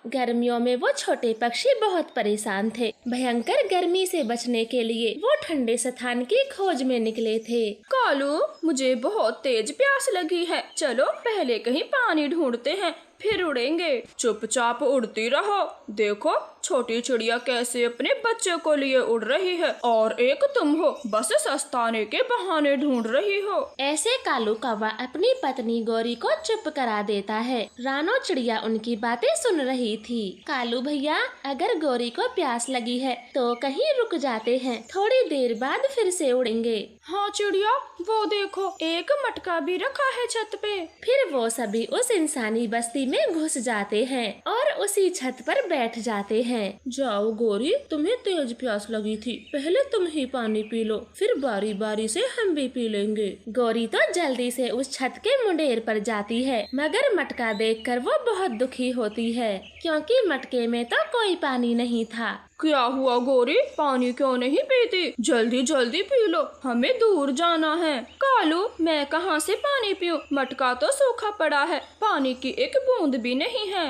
गर्मियों में वो छोटे पक्षी बहुत परेशान थे। भयंकर गर्मी से बचने के लिए वो ठंडे स्थान की खोज में निकले थे। कालू, मुझे बहुत तेज प्यास लगी है, चलो पहले कहीं पानी ढूंढते हैं, फिर उड़ेंगे। चुपचाप उड़ती रहो, देखो छोटी चिड़िया कैसे अपने बच्चे को लिए उड़ रही है, और एक तुम हो बस सस्ताने के बहाने ढूंढ रही हो। ऐसे कालू कौवा अपनी पत्नी गौरी को चुप करा देता है। रानो चिड़िया उनकी बातें सुन रही थी। कालू भैया, अगर गौरी को प्यास लगी है तो कहीं रुक जाते हैं, थोड़ी देर बाद फिर से उड़ेंगे। हाँ चिड़िया, वो देखो एक मटका भी रखा है छत पे। फिर वो सभी उस इंसानी बस्ती में घुस जाते हैं और उसी छत पर बैठ जाते हैं। जाओ गौरी, तुम्हें तेज प्यास लगी थी, पहले तुम ही पानी पी लो, फिर बारी बारी से हम भी पी लेंगे। गौरी तो जल्दी से उस छत के मुंडेर पर जाती है, मगर मटका देखकर वो बहुत दुखी होती है, क्योंकि मटके में तो कोई पानी नहीं था। क्या हुआ गौरी, पानी क्यों नहीं पीती? जल्दी जल्दी पी लो, हमें दूर जाना है। कालू, मैं कहाँ से पानी पीऊँ? मटका तो सूखा पड़ा है, पानी की एक बूंद भी नहीं है।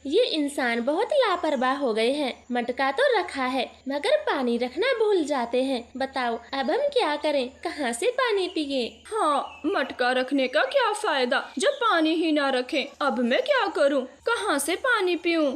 ये इंसान बहुत लापरवाह हो गए हैं। मटका तो रखा है, मगर पानी रखना भूल जाते हैं। बताओ अब हम क्या करें, कहाँ से पानी पिए? हाँ, मटका रखने का क्या फायदा जब पानी ही ना रखें। अब मैं क्या करूँ, कहाँ से पानी पीऊँ?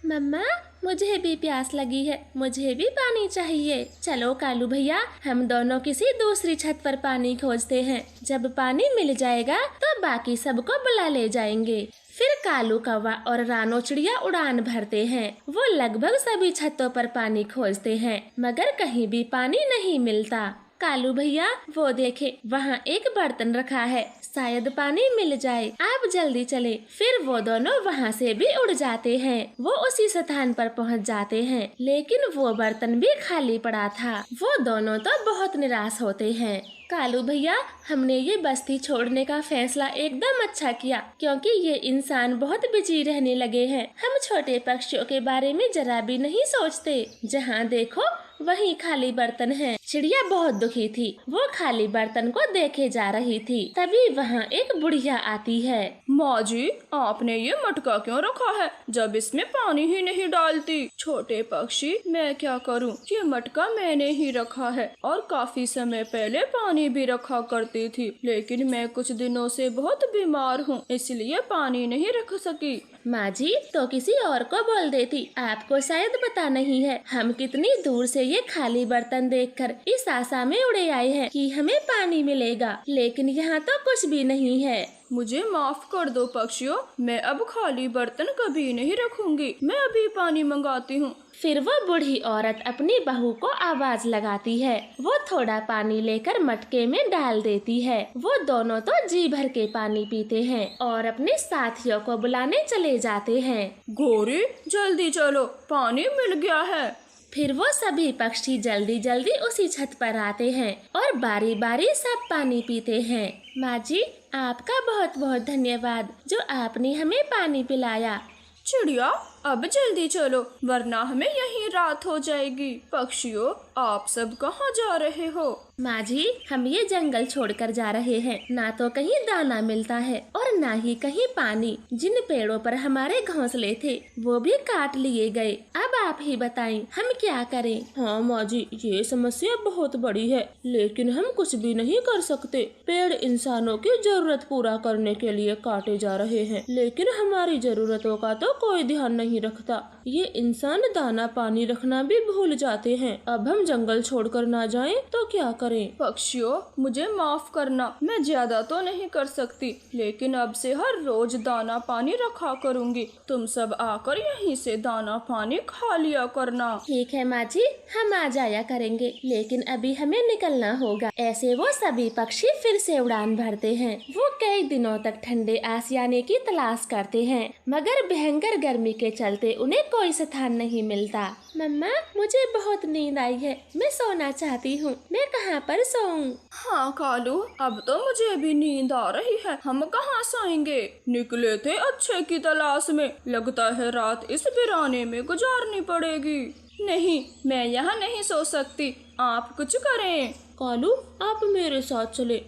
मम्मा, मुझे भी प्यास लगी है, मुझे भी पानी चाहिए। चलो कालू भैया, हम दोनों किसी दूसरी छत पर पानी खोजते हैं। जब पानी मिल जाएगा तो बाकी सबको बुला ले जाएंगे। फिर कालू कौवा और रानो चिड़िया उड़ान भरते हैं। वो लगभग सभी छतों पर पानी खोजते हैं, मगर कहीं भी पानी नहीं मिलता। कालू भैया, वो देखे वहाँ एक बर्तन रखा है, शायद पानी मिल जाए, आप जल्दी चले। फिर वो दोनों वहाँ से भी उड़ जाते हैं। वो उसी स्थान पर पहुँच जाते हैं, लेकिन वो बर्तन भी खाली पड़ा था। वो दोनों तो बहुत निराश होते हैं। कालू भैया, हमने ये बस्ती छोड़ने का फैसला एकदम अच्छा किया, क्योंकि ये इंसान बहुत बिजी रहने लगे हैं। हम छोटे पक्षियों के बारे में जरा भी नहीं सोचते। जहाँ देखो वहीं खाली बर्तन है। चिड़िया बहुत दुखी थी, वो खाली बर्तन को देखे जा रही थी। तभी वहाँ एक बुढ़िया आती है। माँ जी, आपने ये मटका क्यों रखा है जब इसमें पानी ही नहीं डालती? छोटे पक्षी, मैं क्या करूँ, ये मटका मैंने ही रखा है और काफी समय पहले पानी भी रखा करती थी, लेकिन मैं कुछ दिनों से बहुत बीमार हूँ, इसलिए पानी नहीं रख सकी। माँ जी, तो किसी और को बोल देती, आपको शायद पता नहीं है, हम कितनी दूर से ये खाली बर्तन देखकर इस आशा में उड़े आए हैं कि हमें पानी मिलेगा, लेकिन यहाँ तो कुछ भी नहीं है। मुझे माफ कर दो पक्षियों, मैं अब खाली बर्तन कभी नहीं रखूंगी, मैं अभी पानी मंगाती हूँ। फिर वो बूढ़ी औरत अपनी बहू को आवाज लगाती है। वो थोड़ा पानी लेकर मटके में डाल देती है। वो दोनों तो जी भर के पानी पीते हैं और अपने साथियों को बुलाने चले जाते हैं। गौरी, जल्दी चलो, पानी मिल गया है। फिर वो सभी पक्षी जल्दी जल्दी उसी छत पर आते हैं और बारी बारी सब पानी पीते हैं। माँ जी, आपका बहुत बहुत धन्यवाद जो आपने हमें पानी पिलाया। चिड़िया, अब जल्दी चलो, वरना हमें यहीं रात हो जाएगी। पक्षियों, आप सब कहाँ जा रहे हो? माँ जी, हम ये जंगल छोड़कर जा रहे हैं। ना तो कहीं दाना मिलता है और ना ही कहीं पानी। जिन पेड़ों पर हमारे घोंसले थे वो भी काट लिए गए। अब आप ही बताएं, हम क्या करें? हाँ माँ जी, ये समस्या बहुत बड़ी है, लेकिन हम कुछ भी नहीं कर सकते। पेड़ इंसानों की जरूरत पूरा करने के लिए काटे जा रहे हैं, लेकिन हमारी जरूरतों का तो कोई ध्यान नहीं रखता। ये इंसान दाना पानी रखना भी भूल जाते हैं। अब हम जंगल छोड़कर ना जाएं तो क्या करें? पक्षियों, मुझे माफ करना, मैं ज्यादा तो नहीं कर सकती, लेकिन अब से हर रोज दाना पानी रखा करूंगी। तुम सब आकर यहीं से दाना पानी खा लिया करना। ठीक है माँ जी, हम आ जाया करेंगे, लेकिन अभी हमें निकलना होगा। ऐसे वो सभी पक्षी फिर से उड़ान भरते हैं। वो कई दिनों तक ठंडे आशियाने की तलाश करते हैं, मगर भयंकर गर्मी के चलते उन्हें कोई स्थान नहीं मिलता। मम्मा, मुझे बहुत नींद आई है, मैं सोना चाहती हूँ, मैं कहाँ पर सोऊं? हाँ कालू, अब तो मुझे भी नींद आ रही है, हम कहाँ सोएंगे? निकले थे अच्छे की तलाश में, लगता है रात इस वीराने में गुजारनी पड़ेगी। नहीं, मैं यहाँ नहीं सो सकती, आप कुछ करें। कालू, आप मेरे साथ चले,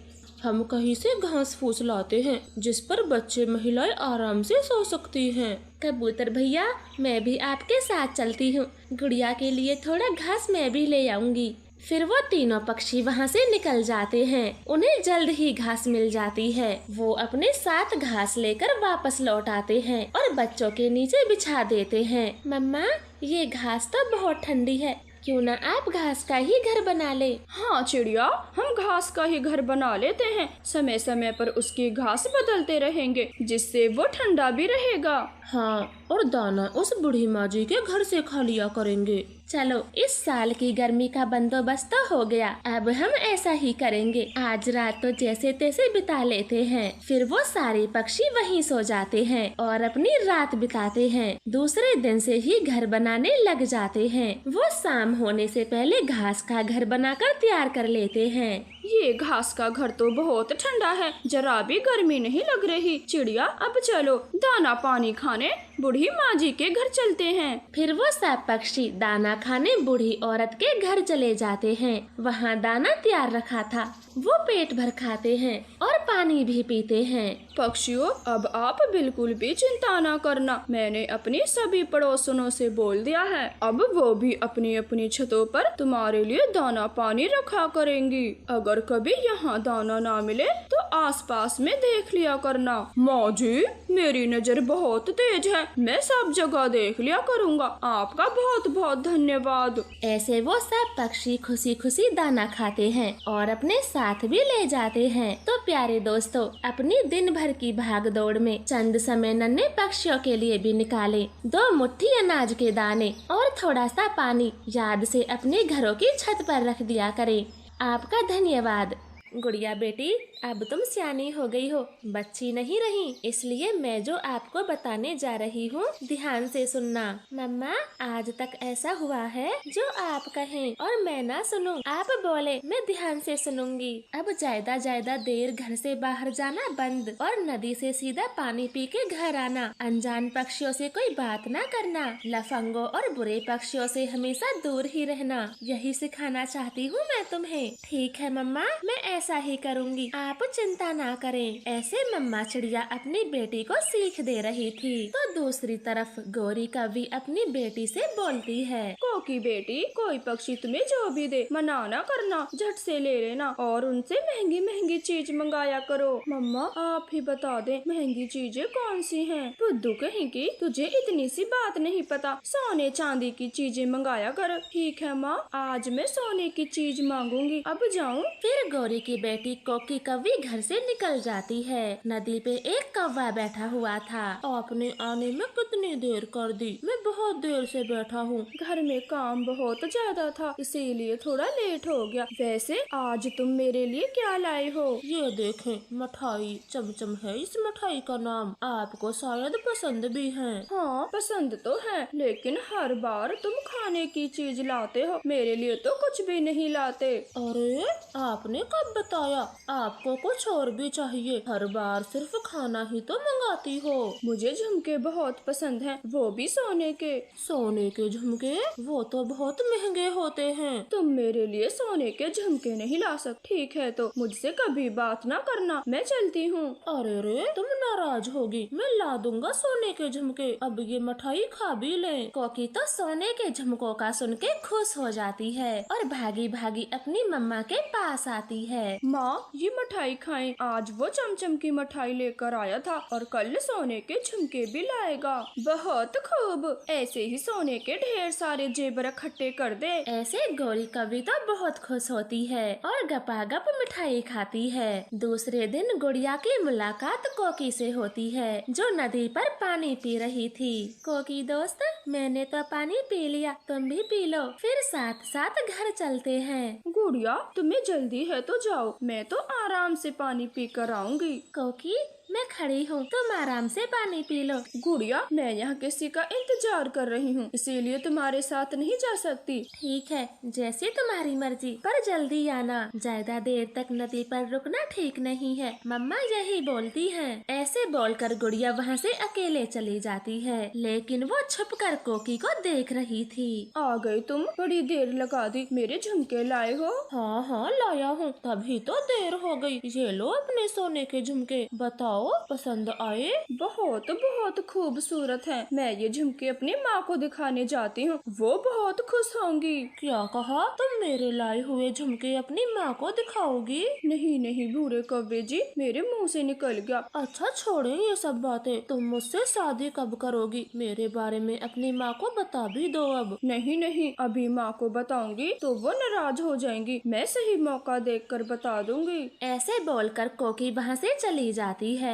हम कहीं से घास फूस लाते हैं जिस पर बच्चे महिलाएं आराम से सो सकती हैं। कबूतर भैया, मैं भी आपके साथ चलती हूँ। गुड़िया के लिए थोड़ा घास मैं भी ले आऊंगी। फिर वो तीनों पक्षी वहाँ से निकल जाते हैं। उन्हें जल्द ही घास मिल जाती है। वो अपने साथ घास लेकर वापस लौट आते हैं और बच्चों के नीचे बिछा देते हैं। मम्मा, ये घास तो बहुत ठंडी है, क्यों ना आप घास का ही घर बना ले। हाँ चिड़िया, हम घास का ही घर बना लेते हैं। समय समय पर उसकी घास बदलते रहेंगे, जिससे वो ठंडा भी रहेगा। हाँ, और दाना उस बूढ़ी माँ जी के घर से खा लिया करेंगे। चलो, इस साल की गर्मी का बंदोबस्त तो हो गया। अब हम ऐसा ही करेंगे। आज रात तो जैसे तैसे बिता लेते हैं। फिर वो सारे पक्षी वहीं सो जाते हैं और अपनी रात बिताते हैं। दूसरे दिन से ही घर बनाने लग जाते हैं। वो शाम होने से पहले घास का घर बनाकर तैयार कर लेते हैं। ये घास का घर तो बहुत ठंडा है, जरा भी गर्मी नहीं लग रही। चिड़िया, अब चलो दाना पानी खाने बूढ़ी माँ जी के घर चलते हैं। फिर वो सब पक्षी दाना खाने बूढ़ी औरत के घर चले जाते हैं। वहाँ दाना तैयार रखा था। वो पेट भर खाते हैं और पानी भी पीते हैं। पक्षियों, अब आप बिल्कुल भी चिंता न करना। मैंने अपनी सभी पड़ोसनों से बोल दिया है। अब वो भी अपनी अपनी छतों पर तुम्हारे लिए दाना पानी रखा करेंगी। अगर कभी यहाँ दाना ना मिले तो आसपास में देख लिया करना। माँ जी, मेरी नजर बहुत तेज है, मैं सब जगह देख लिया करूँगा। आपका बहुत बहुत धन्यवाद। ऐसे वो सब पक्षी खुशी खुशी दाना खाते हैं और अपने साथ भी ले जाते हैं। तो प्यारे दोस्तों, अपनी दिन भर की भाग दौड़ में चंद समय नन्हे पक्षियों के लिए भी निकालें। 2 मुट्ठी अनाज के दाने और थोड़ा सा पानी याद से अपने घरों की छत पर रख दिया करें। आपका धन्यवाद। गुड़िया बेटी, अब तुम सियानी हो गई हो, बच्ची नहीं रही, इसलिए मैं जो आपको बताने जा रही हूँ ध्यान से सुनना। मम्मा, आज तक ऐसा हुआ है जो आप कहें और मैं ना सुनूं। आप बोले, मैं ध्यान से सुनूंगी। अब ज्यादा देर घर से बाहर जाना बंद और नदी से सीधा पानी पी के घर आना। अनजान पक्षियों से कोई बात ना करना। लफंगों और बुरे पक्षियों से हमेशा दूर ही रहना। यही सिखाना चाहती हूँ मैं तुम्हें। ठीक है मम्मा, मैं ऐसा ही करूँगी, आप चिंता ना करें। ऐसे मम्मा चिड़िया अपनी बेटी को सीख दे रही थी। तो दूसरी तरफ गौरी कवि अपनी बेटी से बोलती है, कोकी बेटी, कोई पक्षी तुम्हें जो भी दे मना ना करना, झट से ले लेना और उनसे महंगी महंगी चीज मंगाया करो। मम्मा, आप ही बता दे महंगी चीजें कौन सी हैं? बुद्धू कहीं की, तुझे इतनी सी बात नहीं पता। सोने चांदी की चीजें मंगाया कर। ठीक है माँ, आज मैं सोने की चीज मांगूंगी। अब जाऊँ? फिर गौरी की बेटी कोकी कव्वी घर से निकल जाती है। नदी पे एक कौवा बैठा हुआ था। आपने आने में कितनी देर कर दी? मैं बहुत देर से बैठा हूँ। घर में काम बहुत ज्यादा था, इसीलिए थोड़ा लेट हो गया। वैसे आज तुम मेरे लिए क्या लाए हो? ये देखें, मिठाई चमचम है इस मिठाई का नाम। आपको शायद पसंद भी है। हाँ, पसंद तो है, लेकिन हर बार तुम खाने की चीज लाते हो, मेरे लिए तो कुछ भी नहीं लाते। अरे, आपने कब बताया? आपको कुछ और भी चाहिए? हर बार सिर्फ खाना ही तो मंगाती हो। मुझे झुमके बहुत पसंद हैं, वो भी सोने के। सोने के झुमके? वो तो बहुत महंगे होते हैं। तुम मेरे लिए सोने के झुमके नहीं ला सकते। ठीक है, तो मुझसे कभी बात ना करना, मैं चलती हूँ। अरे रे, तुम नाराज होगी। मैं ला दूंगा सोने के झुमके। अब ये मिठाई खा भी ले। कोकी तो सोने के झुमकों का सुन के खुश हो जाती है और भागी भागी अपनी मम्मा के पास आती है। माँ, ये मिठाई खाएं। आज वो चमचम की मिठाई लेकर आया था और कल सोने के झुमके भी लाएगा। बहुत खूब, ऐसे ही सोने के ढेर सारे जेवर इकट्ठे कर दे। ऐसे गौरी कवि तो बहुत खुश होती है और गपागप मिठाई खाती है। दूसरे दिन गुड़िया की मुलाकात कोकी से होती है, जो नदी पर पानी पी रही थी। कोकी दोस्त, मैंने तो पानी पी लिया, तुम भी पी लो, फिर साथ साथ घर चलते हैं। गुड़िया, तुम्हें जल्दी है तो जाओ, मैं तो आराम से पानी पी कर आऊंगी। कोकी, मैं खड़ी हूँ, तुम आराम से पानी पी लो। गुड़िया, मैं यहाँ किसी का इंतजार कर रही हूँ, इसीलिए तुम्हारे साथ नहीं जा सकती। ठीक है, जैसे तुम्हारी मर्जी, पर जल्दी आना। ज्यादा देर तक नदी पर रुकना ठीक नहीं है, मम्मा यही बोलती हैं। ऐसे बोलकर गुड़िया वहाँ से अकेले चली जाती है, लेकिन वो छुपकर कोकी को देख रही थी। आ गई तुम, बड़ी देर लगा दी। मेरे झुमके लाए हो? हाँ हाँ, लाया हूँ, तभी तो देर हो गई। ये लो अपने सोने के झुमके। बताओ बताओ, पसंद आए? बहुत बहुत खूबसूरत है। मैं ये झुमके अपनी माँ को दिखाने जाती हूँ, वो बहुत खुश होंगी। क्या कहा? तुम मेरे लाए हुए झुमके अपनी माँ को दिखाओगी? नहीं नहीं भूरे कौवे जी, मेरे मुंह से निकल गया। अच्छा छोड़े ये सब बातें, तुम मुझसे शादी कब करोगी? मेरे बारे में अपनी माँ को बता भी दो अब। नहीं नहीं, अभी माँ को बताऊंगी तो वो नाराज हो जाएंगी। मैं सही मौका देखकर बता दूंगी। ऐसे बोलकर कोकी वहाँ से चली जाती है।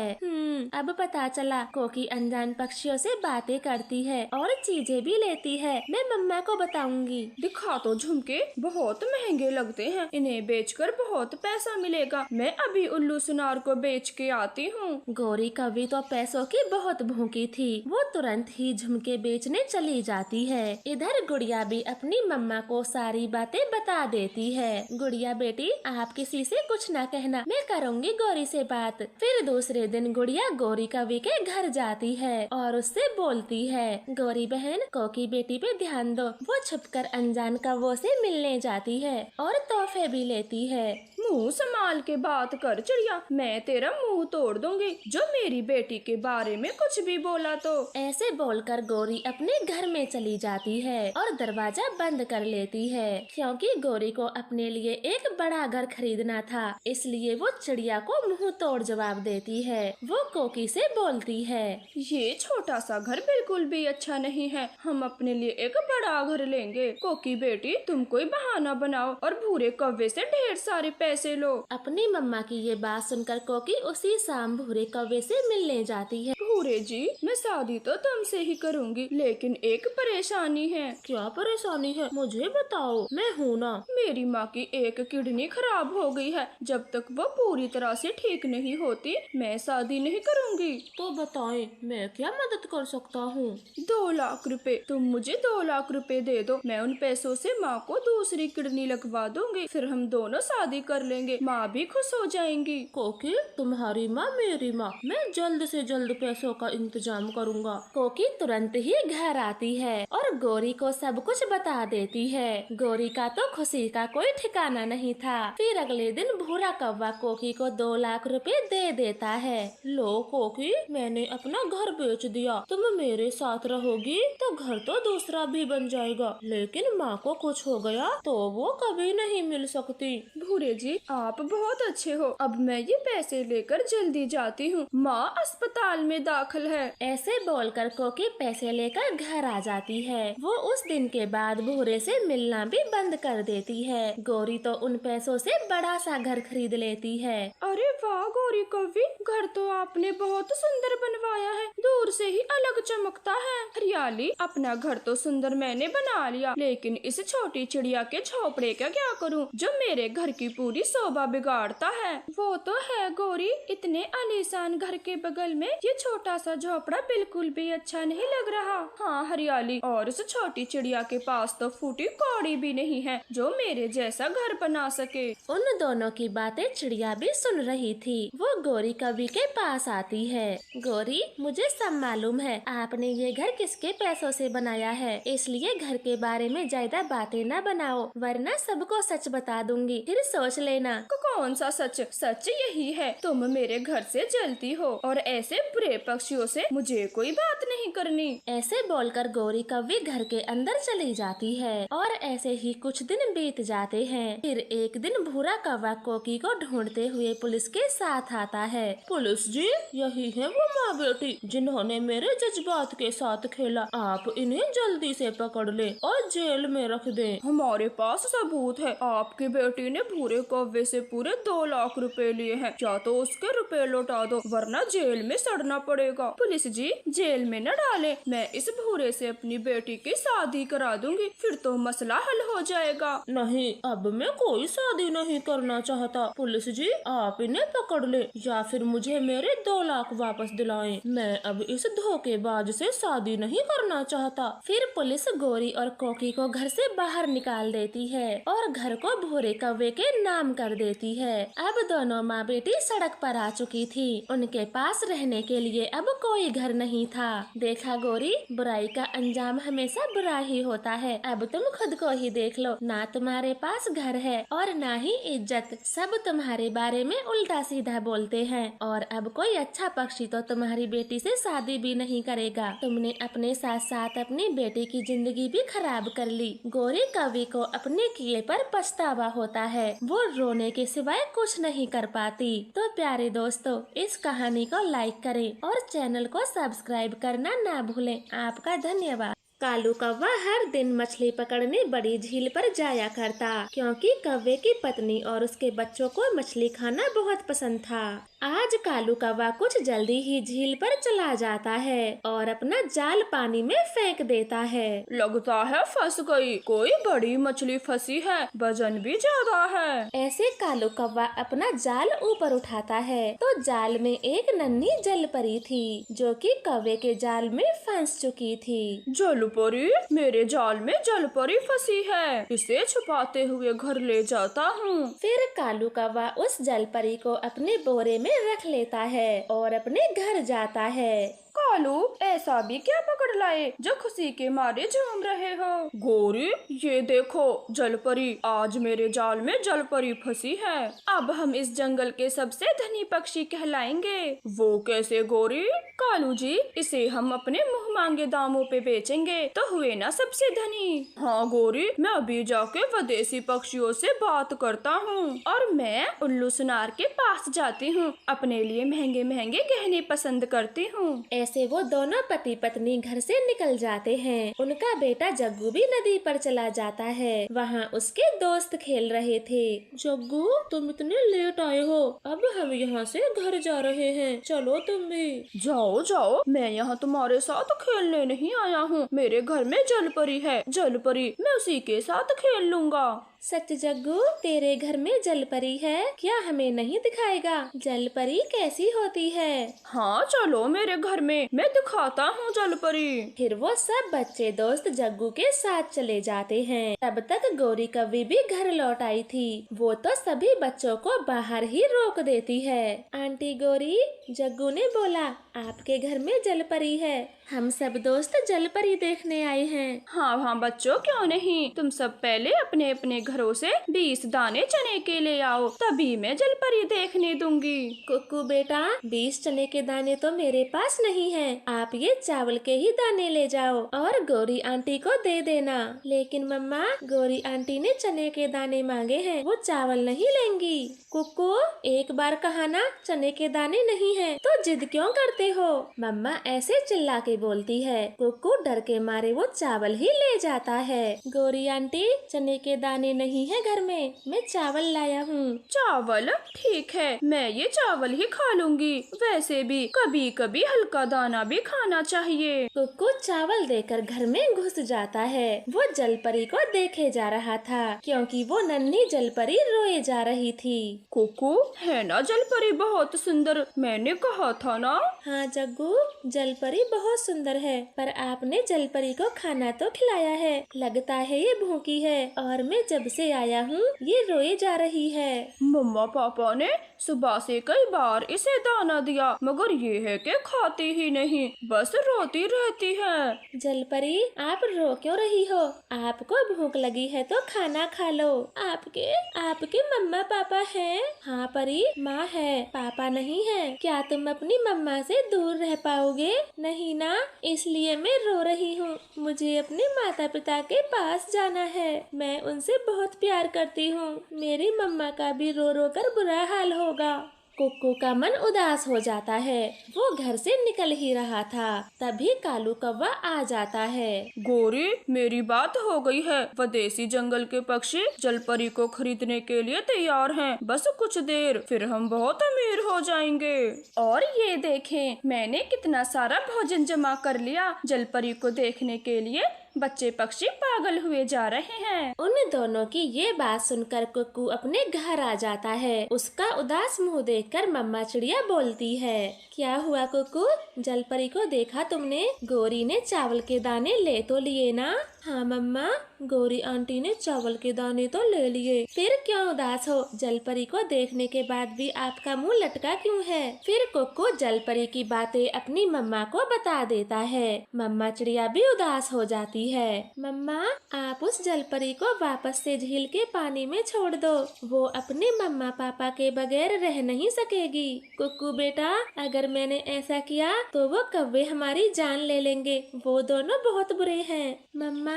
अब पता चला कोकी अनजान पक्षियों से बातें करती है और चीजें भी लेती है। मैं मम्मा को बताऊंगी। दिखा तो झुमके बहुत महंगे लगते हैं, इन्हें बेचकर बहुत पैसा मिलेगा। मैं अभी उल्लू सुनार को बेच के आती हूँ। गौरी कभी तो पैसों की बहुत भूखी थी, वो तुरंत ही झुमके बेचने चली जाती है। इधर गुड़िया भी अपनी मम्मा को सारी बातें बता देती है। गुड़िया बेटी, आप किसी से कुछ ना कहना, मैं करूँगी गौरी से बात। फिर दूसरे दिन गुड़िया गौरी कवि के घर जाती है और उससे बोलती है, गौरी बहन, कोकी बेटी पे ध्यान दो। वो छुपकर अनजान कौवों से मिलने जाती है और तोहफे भी लेती है। मुंह संभाल के बात कर चिड़िया, मैं तेरा मुंह तोड़ दूंगी जो मेरी बेटी के बारे में कुछ भी बोला तो। ऐसे बोलकर गौरी अपने घर में चली जाती है और दरवाजा बंद कर लेती है, क्योंकि गौरी को अपने लिए एक बड़ा घर खरीदना था। इसलिए वो चिड़िया को मुंह तोड़ जवाब देती है। वो कोकी से बोलती है, ये छोटा सा घर बिल्कुल भी अच्छा नहीं है, हम अपने लिए एक बड़ा घर लेंगे। कोकी बेटी, तुम कोई बहाना बनाओ और भूरे कौवे से ढेर सारे पैसे लो। अपनी मम्मा की ये बात सुनकर कोकी उसी शाम भूरे कौवे से मिलने जाती है। भूरे जी, मैं शादी तो तुमसे ही करूंगी, लेकिन एक परेशानी है। क्या परेशानी है? मुझे बताओ, मैं हूँ ना। मेरी माँ की एक किडनी खराब हो गई है, जब तक वो पूरी तरह से ठीक नहीं होती मैं शादी नहीं करूंगी। तो बताएं, मैं क्या मदद कर सकता हूँ? 2 लाख रुपए, तुम मुझे 2 लाख रुपए दे दो। मैं उन पैसों से माँ को दूसरी किडनी लगवा दूंगी, फिर हम दोनों शादी कर लेंगे, माँ भी खुश हो जाएंगी। कोकी, तुम्हारी माँ मेरी माँ, मैं जल्द से जल्द पैसों का इंतजाम करूँगा। कोकी तुरंत ही घर आती है और गौरी को सब कुछ बता देती है। गौरी का तो खुशी का कोई ठिकाना नहीं था। फिर अगले दिन भूरा कौवा कोकी को 2 लाख रुपए दे देता है। लो कोकी, मैंने अपना घर बेच दिया, तुम मेरे साथ रहोगी तो घर तो दूसरा भी बन जाएगा, लेकिन माँ को कुछ हो गया तो वो कभी नहीं मिल सकती। भूरे जी, आप बहुत अच्छे हो। अब मैं ये पैसे लेकर जल्दी जाती हूँ, माँ अस्पताल में दाखिल है। ऐसे बोलकर कोकी पैसे लेकर घर आ जाती है। वो उस दिन के बाद भूरे से मिलना भी बंद कर देती है। गौरी तो उन पैसों से बड़ा सा घर खरीद लेती है। अरे वाह गौरी कवि, घर तो आपने बहुत सुंदर बनवाया है, दूर से ही अलग चमकता है। हरियाली, अपना घर तो सुंदर मैंने बना लिया, लेकिन इस छोटी चिड़िया के झोपड़े का क्या करूं जो मेरे घर की पूरी शोभा बिगाड़ता है। वो तो है गौरी, इतने आलीशान घर के बगल में ये छोटा सा झोपड़ा बिल्कुल भी अच्छा नहीं लग रहा। हाँ हरियाली, और इस छोटी चिड़िया के पास तो फूटी कौड़ी भी नहीं है जो मेरे जैसा घर बना सके। उन दोनों की बातें चिड़िया भी सुन रही थी। वो गौरी कवि के पास आती है। गौरी, मुझे सब मालूम है आपने ये घर किसके पैसों से बनाया है, इसलिए घर के बारे में ज्यादा बातें न बनाओ, वरना सबको सच बता दूंगी, फिर सोच लेना। कौन सा सच? सच यही है, तुम मेरे घर से जलती हो और ऐसे बुरे पक्षियों से मुझे कोई बात नहीं करनी। ऐसे बोलकर गौरी कवि घर के अंदर चली जाती है और ऐसे ही कुछ दिन बीत जाते हैं। फिर एक दिन भूरा कौवा कोकी को ढूंढते हुए पुलिस के साथ आता है। पुलिस जी, यही है वो माँ बेटी जिन्होंने मेरे जज्बात के साथ खेला। आप इन्हें जल्दी से पकड़ ले और जेल में रख दें। हमारे पास सबूत है, आपकी बेटी ने भूरे कौवे से पूरे 2 लाख रुपए लिए हैं, या तो उसके रुपए लौटा दो वरना जेल में सड़ना पड़ेगा। पुलिस जी, जेल में न डाले, मैं इस भूरे से अपनी बेटी की शादी करा दूंगी, फिर तो मसला हल हो जाएगा। नहीं, अब मैं कोई शादी नहीं करना चाहता। पुलिस जी, आप इन्हें पकड़ ले या फिर मुझे मेरे 2 लाख वापस दिलाएं। मैं अब इस धोखेबाज से शादी नहीं करना चाहता। फिर पुलिस गौरी और कोकी को घर से बाहर निकाल देती है और घर को भूरे कौवे के नाम काम कर देती है। अब दोनों माँ बेटी सड़क पर आ चुकी थी। उनके पास रहने के लिए अब कोई घर नहीं था। देखा गौरी, बुराई का अंजाम हमेशा बुरा ही होता है। अब तुम खुद को ही देख लो, ना तुम्हारे पास घर है और ना ही इज्जत। सब तुम्हारे बारे में उल्टा सीधा बोलते हैं और अब कोई अच्छा पक्षी तो तुम्हारी बेटी से शादी भी नहीं करेगा। तुमने अपने साथ साथ अपनी बेटी की जिंदगी भी खराब कर ली। गौरी कवि को अपने किए पर पछतावा होता है, वो रोने के सिवाय कुछ नहीं कर पाती। तो प्यारे दोस्तों, इस कहानी को लाइक करें और चैनल को सब्सक्राइब करना ना भूलें। आपका धन्यवाद। कालू कौवा हर दिन मछली पकड़ने बड़ी झील पर जाया करता, क्योंकि कौवे की पत्नी और उसके बच्चों को मछली खाना बहुत पसंद था। आज कालू कौवा कुछ जल्दी ही झील पर चला जाता है और अपना जाल पानी में फेंक देता है। लगता है फंस गई, कोई बड़ी मछली फंसी है, वजन भी ज्यादा है। ऐसे कालू कौवा अपना जाल ऊपर उठाता है तो जाल में एक नन्ही जलपरी थी, जो कि कौवे के जाल में फंस चुकी थी। जलपरी, मेरे जाल में जलपरी फंसी है, इसे छुपाते हुए घर ले जाता हूँ। फिर कालू कौवा उस जलपरी को अपने बोरे में रख लेता है और अपने घर जाता है। कालू, ऐसा भी क्या पकड़ लाए जो खुशी के मारे झूम रहे हो? गौरी, ये देखो जलपरी, आज मेरे जाल में जलपरी फंसी है। अब हम इस जंगल के सबसे धनी पक्षी कहलाएंगे। वो कैसे गौरी? कालू जी, इसे हम अपने मुँह मांगे दामों पे बेचेंगे तो हुए ना सबसे धनी। हाँ गौरी, मैं अभी जाके विदेशी पक्षियों से बात करता हूँ और मैं उल्लू सुनार के पास जाती हूँ, अपने लिए महंगे महंगे गहने पसंद करती हूँ। ऐसे वो दोनों पति पत्नी घर से निकल जाते हैं। उनका बेटा जग्गू भी नदी पर चला जाता है। वहाँ उसके दोस्त खेल रहे थे। जग्गू, तुम इतने लेट आए हो, अब हम यहाँ से घर जा रहे हैं, चलो तुम भी। जाओ जाओ, मैं यहाँ तुम्हारे साथ खेलने नहीं आया हूँ, मेरे घर में जलपरी है, जलपरी, मैं उसी के साथ खेल लूँगा। सच जग्गू, तेरे घर में जलपरी है क्या? हमें नहीं दिखाएगा? जलपरी कैसी होती है? हाँ चलो मेरे घर में, मैं दिखाता हूँ जलपरी। फिर वो सब बच्चे दोस्त जग्गू के साथ चले जाते हैं। तब तक गौरी कवि भी घर लौट आई थी। वो तो सभी बच्चों को बाहर ही रोक देती है। आंटी गौरी, जग्गू ने बोला आपके घर में जलपरी है, हम सब दोस्त जलपरी देखने आए हैं। हाँ हाँ बच्चों, क्यों नहीं, तुम सब पहले अपने अपने घरों से 20 दाने चने के ले आओ, तभी मैं जलपरी देखने दूंगी। कुक्कू बेटा, 20 चने के दाने तो मेरे पास नहीं है, आप ये चावल के ही दाने ले जाओ और गौरी आंटी को दे देना। लेकिन मम्मा, गौरी आंटी ने चने के दाने मांगे हैं, वो चावल नहीं लेंगी। कुक्कू, एक बार कहा ना चने के दाने नहीं है, तो जिद क्यों करते हो? मम्मा ऐसे चिल्ला के बोलती है। कुक्कू डर के मारे वो चावल ही ले जाता है। गौरी आंटी, चने के दाने नहीं है घर में, मैं चावल लाया हूँ। चावल? ठीक है, मैं ये चावल ही खा लूंगी, वैसे भी कभी कभी हल्का दाना भी खाना चाहिए। कुक्कू चावल देकर घर में घुस जाता है। वो जलपरी को देखे जा रहा था, क्योंकि वो नन्ही जलपरी रोए जा रही थी। कुक्कू, है ना जलपरी बहुत सुंदर, मैंने कहा था ना। हाँ जग्गू, जलपरी बहुत सुंदर है, पर आपने जलपरी को खाना तो खिलाया है, लगता है ये भूखी है और मैं जब से आया हूँ ये रोए जा रही है। मम्मा पापा ने सुबह से कई बार इसे दाना दिया, मगर ये है कि खाती ही नहीं, बस रोती रहती है। जलपरी, आप रो क्यों रही हो? आपको भूख लगी है तो खाना खा लो। आपके मम्मा पापा हैं? हाँ परी, माँ है, पापा नहीं है। क्या तुम अपनी मम्मा से दूर रह पाओगे? नहीं ना, इसलिए मैं रो रही हूँ। मुझे अपने माता पिता के पास जाना है, मैं उनसे बहुत प्यार करती हूँ। मेरी मम्मा का भी रो रो कर बुरा हाल होगा। कुक्कू का मन उदास हो जाता है। वो घर से निकल ही रहा था, तभी कालू कौवा आ जाता है। गौरी, मेरी बात हो गई है, विदेशी जंगल के पक्षी जलपरी को खरीदने के लिए तैयार हैं। बस कुछ देर, फिर हम बहुत अमीर हो जाएंगे। और ये देखें, मैंने कितना सारा भोजन जमा कर लिया। जलपरी को देखने के लिए बच्चे पक्षी पागल हुए जा रहे हैं। उन दोनों की ये बात सुनकर कुक्कू अपने घर आ जाता है। उसका उदास मुंह देखकर मम्मा चिड़िया बोलती है, क्या हुआ कुक्कू, जलपरी को देखा तुमने? गौरी ने चावल के दाने ले तो लिए ना? हाँ मम्मा, गौरी आंटी ने चावल के दाने तो ले लिए। फिर क्यों उदास हो? जलपरी को देखने के बाद भी आपका मुंह लटका क्यों है? फिर कुक्कू जलपरी की बातें अपनी मम्मा को बता देता है। मम्मा चिड़िया भी उदास हो जाती है। मम्मा, आप उस जलपरी को वापस से झील के पानी में छोड़ दो, वो अपने मम्मा पापा के बगैर रह नहीं सकेगी। कुक्कू बेटा, अगर मैंने ऐसा किया तो वो कौवे हमारी जान ले लेंगे, वो दोनों बहुत बुरे हैं। मम्मा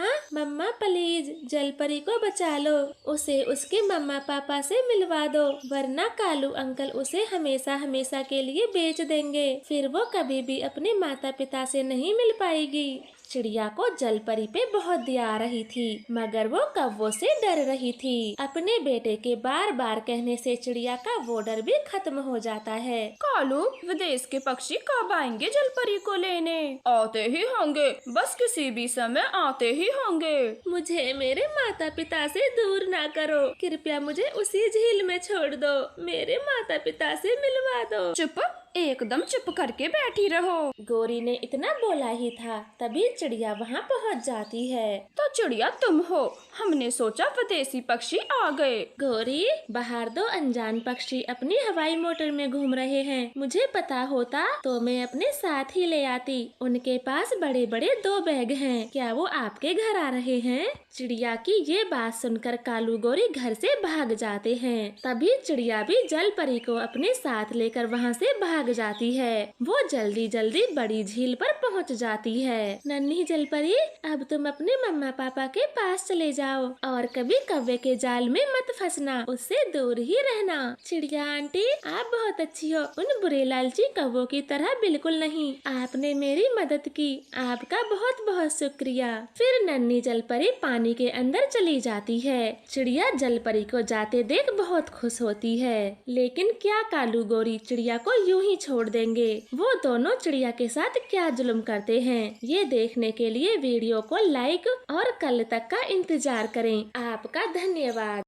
प्लीज जलपरी को बचा लो, उसे उसके मम्मा पापा से मिलवा दो, वरना कालू अंकल उसे हमेशा हमेशा के लिए बेच देंगे, फिर वो कभी भी अपने माता पिता से नहीं मिल पाएगी। चिड़िया को जलपरी पे बहुत दया आ रही थी, मगर वो कौवों से डर रही थी। अपने बेटे के बार बार कहने से चिड़िया का वो डर भी खत्म हो जाता है। कालू, विदेश के पक्षी कब आएंगे जलपरी को लेने? आते ही होंगे, बस किसी भी समय आते ही होंगे। मुझे मेरे माता पिता से दूर ना करो, कृपया मुझे उसी झील में छोड़ दो, मेरे माता पिता से मिलवा दो। चुप, एकदम चुप करके बैठी रहो। गौरी ने इतना बोला ही था, तभी चिड़िया वहाँ पहुँच जाती है। तो चिड़िया तुम हो, हमने सोचा विदेशी पक्षी आ गए। गौरी, बाहर दो अनजान पक्षी अपनी हवाई मोटर में घूम रहे हैं, मुझे पता होता तो मैं अपने साथ ही ले आती। उनके पास बड़े बड़े 2 बैग हैं, क्या वो आपके घर आ रहे हैं? चिड़िया की ये बात सुनकर कालू गौरी घर से भाग जाते हैं। तभी चिड़िया भी जलपरी को अपने साथ लेकर वहाँ से भाग जाती है। वो जल्दी जल्दी बड़ी झील पर पहुँच जाती है। नन्ही जलपरी, अब तुम अपने मम्मा पापा के पास चले जाओ और कभी कौवे के जाल में मत फंसना, उससे दूर ही रहना। चिड़िया आंटी, आप बहुत अच्छी हो, उन बुरे लालची कौवों की तरह बिल्कुल नहीं। आपने मेरी मदद की, आपका बहुत बहुत शुक्रिया। फिर नन्ही जलपरी पानी के अंदर चली जाती है। चिड़िया जलपरी को जाते देख बहुत खुश होती है, लेकिन क्या कालू गौरी चिड़िया को यूं ही छोड़ देंगे? वो दोनों चिड़िया के साथ क्या जुल्म करते हैं, ये देखने के लिए वीडियो को लाइक और कल तक का इंतजार करें। आपका धन्यवाद।